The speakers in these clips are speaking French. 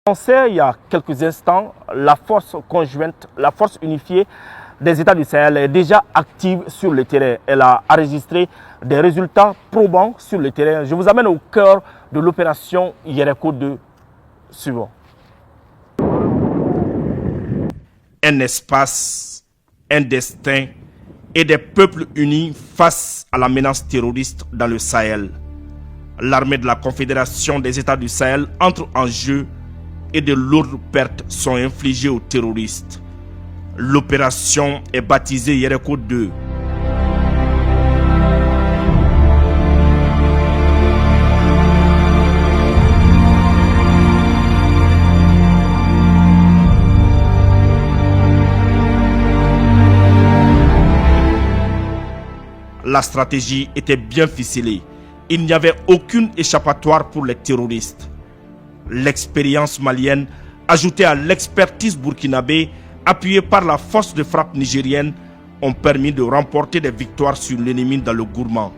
On sait il y a quelques instants, la force conjointe, la force unifiée des États du Sahel est déjà active sur le terrain. Elle a enregistré des résultats probants sur le terrain. Je vous amène au cœur de l'opération Yereko 2 suivant. Un espace, un destin et des peuples unis face à la menace terroriste dans le Sahel. L'armée de la Confédération des États du Sahel entre en jeu et de lourdes pertes sont infligées aux terroristes. L'opération est baptisée Yereko 2. La stratégie était bien ficelée. Il n'y avait aucune échappatoire pour les terroristes. L'expérience malienne, ajoutée à l'expertise burkinabé, appuyée par la force de frappe nigérienne, ont permis de remporter des victoires sur l'ennemi dans le Gourmand.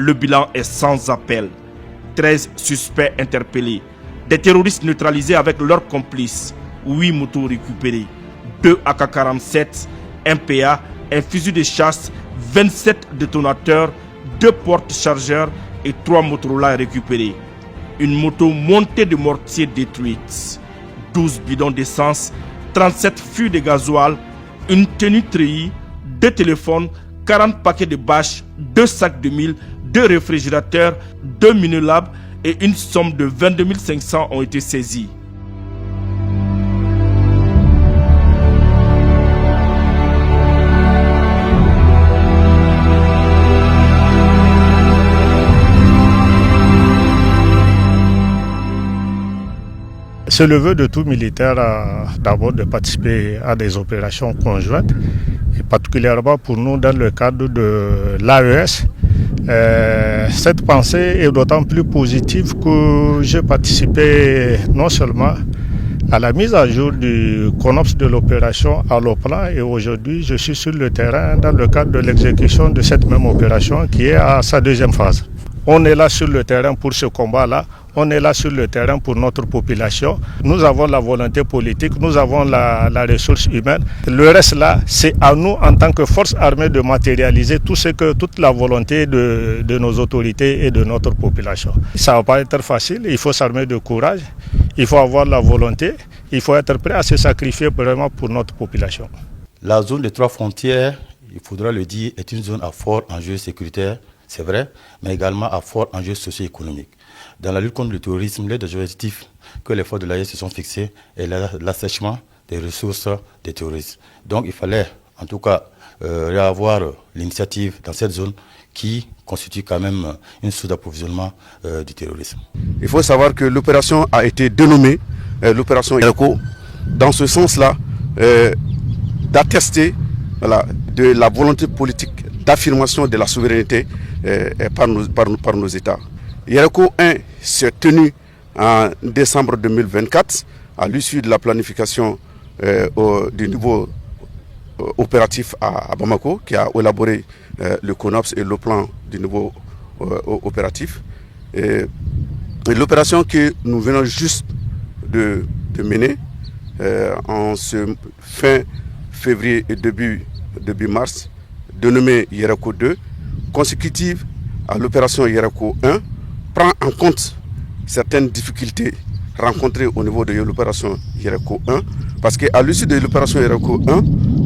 Le bilan est sans appel. 13 suspects interpellés, des terroristes neutralisés avec leurs complices, 8 motos récupérées, 2 AK-47, un PA, un fusil de chasse, 27 détonateurs, 2 porte-chargeurs et 3 Motorola récupérés. Une moto montée de mortier détruite, 12 bidons d'essence, 37 fûts de gasoil, une tenue treillie, 2 téléphones, 40 paquets de bâches, 2 sacs de mille, 2 réfrigérateurs, 2 minolabs et une somme de 22 500 ont été saisis. C'est le vœu de tout militaire d'abord de participer à des opérations conjointes, et particulièrement pour nous dans le cadre de l'AES. Cette pensée est d'autant plus positive que j'ai participé non seulement à la mise à jour du CONOPS de l'opération à l'OPLAN, et aujourd'hui je suis sur le terrain dans le cadre de l'exécution de cette même opération qui est à sa deuxième phase. On est là sur le terrain pour ce combat-là, on est là sur le terrain pour notre population. Nous avons la volonté politique, nous avons la ressource humaine. Le reste là, c'est à nous en tant que force armée de matérialiser toute la volonté de nos autorités et de notre population. Ça ne va pas être facile, il faut s'armer de courage, il faut avoir la volonté, il faut être prêt à se sacrifier vraiment pour notre population. La zone des 3 frontières, il faudra le dire, est une zone à fort enjeu sécuritaire. C'est vrai, mais également à fort enjeu socio-économique. Dans la lutte contre le terrorisme, l'un des objectifs que les forces de l'AES se sont fixés est l'assèchement des ressources des terroristes. Donc il fallait en tout cas avoir l'initiative dans cette zone qui constitue quand même une source d'approvisionnement du terrorisme. Il faut savoir que l'opération a été dénommée l'opération Yereko dans ce sens-là d'attester de la volonté politique d'affirmation de la souveraineté par nos États. Yereko 1 s'est tenu en décembre 2024 à l'issue de la planification du niveau opératif à Bamako, qui a élaboré le CONOPS et le plan du niveau opératif. Et l'opération que nous venons juste de mener en ce fin février et début mars, dénommée Yereko 2, consécutive à l'opération Yereko 1, prend en compte certaines difficultés rencontrées au niveau de l'opération Yereko 1, parce qu'à l'issue de l'opération Yereko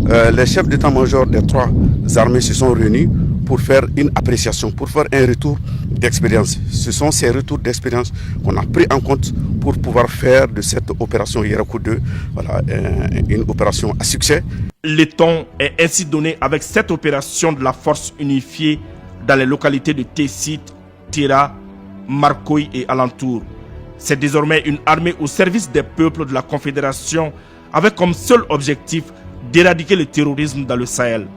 1, les chefs d'état-major des 3 armées se sont réunis pour faire une appréciation, pour faire un retour d'expérience. Ce sont ces retours d'expérience qu'on a pris en compte pour pouvoir faire de cette opération Yereko 2 une opération à succès. Le ton est ainsi donné avec cette opération de la force unifiée dans les localités de Tessit, Tira, Marcoy et alentours. C'est désormais une armée au service des peuples de la Confédération avec comme seul objectif d'éradiquer le terrorisme dans le Sahel.